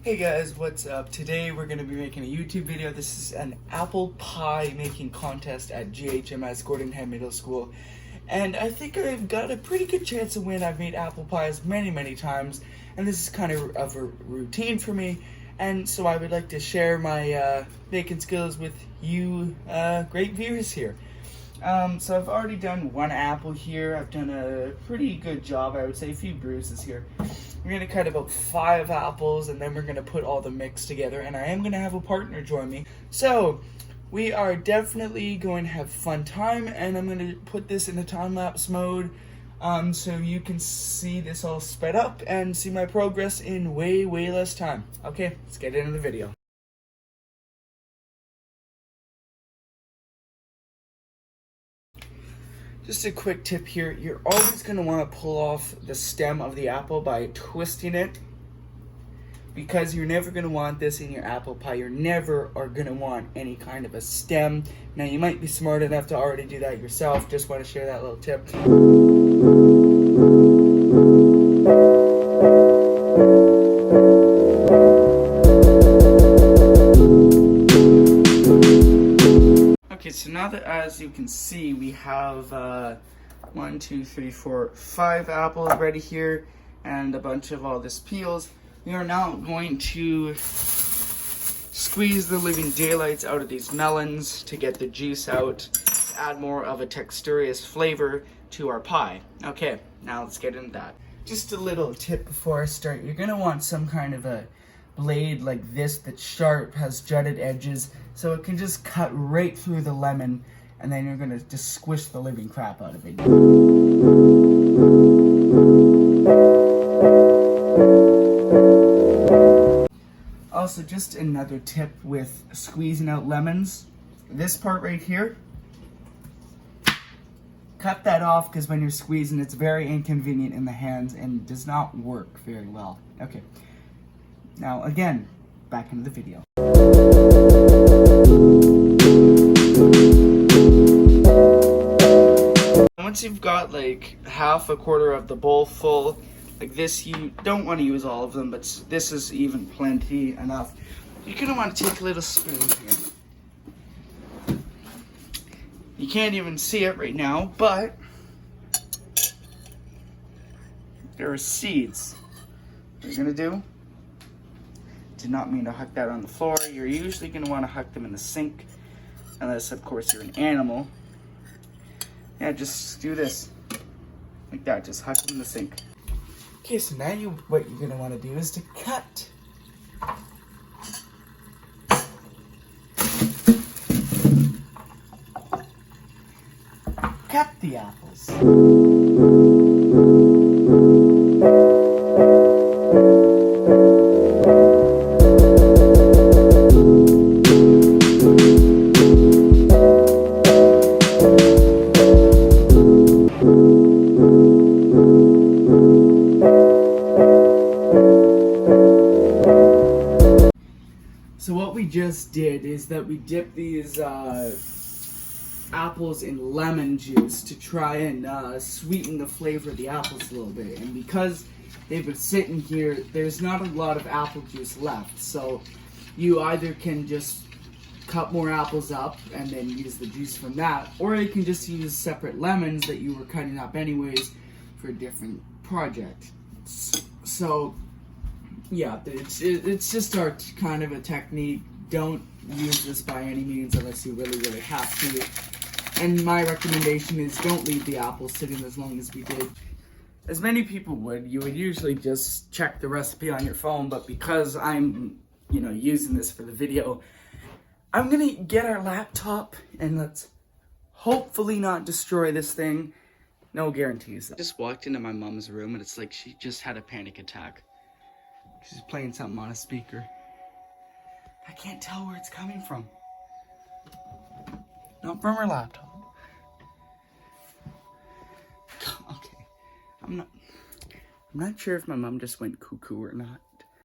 Hey guys, what's up? Today we're going to be making a YouTube video. This is an apple pie making contest at GHMS Gordon Head Middle School. And I think I've got a pretty good chance to win. I've made apple pies many times, and this is kind of a routine for me. And so I would like to share my baking skills with you great viewers here. So I've already done one apple here. I've done a pretty good job, I would say. A few bruises here. We're going to cut about 5 apples, and then we're going to put all the mix together, and I am going to have a partner join me. So we are definitely going to have fun time, and I'm going to put this in a time-lapse mode so you can see this all sped up and see my progress in way less time. Okay, let's get into the video. Just a quick tip here, you're always going to want to pull off the stem of the apple by twisting it, because you're never going to want this in your apple pie. You never are going to want any kind of a stem. Now you might be smart enough to already do that yourself, just want to share that little tip. Okay, so now that, as you can see, we have 1, 2, 3, 4, 5 apples ready here, and a bunch of all this peels. We are now going to squeeze the living daylights out of these melons to get the juice out, to add more of a texturous flavor to our pie. Okay, now let's get into that. Just a little tip before I start, you're going to want some kind of a blade like this that's sharp, has jutted edges, so it can just cut right through the lemon, and then you're going to just squish the living crap out of it. Also, just another tip with squeezing out lemons, this part right here, cut that off, because when you're squeezing it's very inconvenient in the hands and does not work very well. Okay. Now again, back into the video. Once you've got like half a quarter of the bowl full, like this, you don't want to use all of them, but this is even plenty enough. You're going to want to take a little spoon here. You can't even see it right now, but there are seeds. What you're going to do, did not mean to huck that on the floor. You're usually going to want to huck them in the sink, unless of course you're an animal. Yeah, just do this like that, just huck them in the sink. Okay, so now what you're going to want to do is to cut the apples. So what we just did is that we dipped these apples in lemon juice to try and sweeten the flavor of the apples a little bit. And because they've been sitting here, there's not a lot of apple juice left. So you either can just cut more apples up and then use the juice from that, or you can just use separate lemons that you were cutting up anyways for a different project. So yeah, it's just our kind of a technique. Don't use this by any means unless you really have to. And my recommendation is don't leave the apples sitting as long as we did. As many people would, you would usually just check the recipe on your phone, but because I'm, using this for the video, I'm gonna get our laptop and let's hopefully not destroy this thing. No guarantees. I just walked into my mom's room and it's like she just had a panic attack. She's playing something on a speaker. I can't tell where it's coming from. Not from her laptop. Okay. I'm not sure if my mom just went cuckoo or not.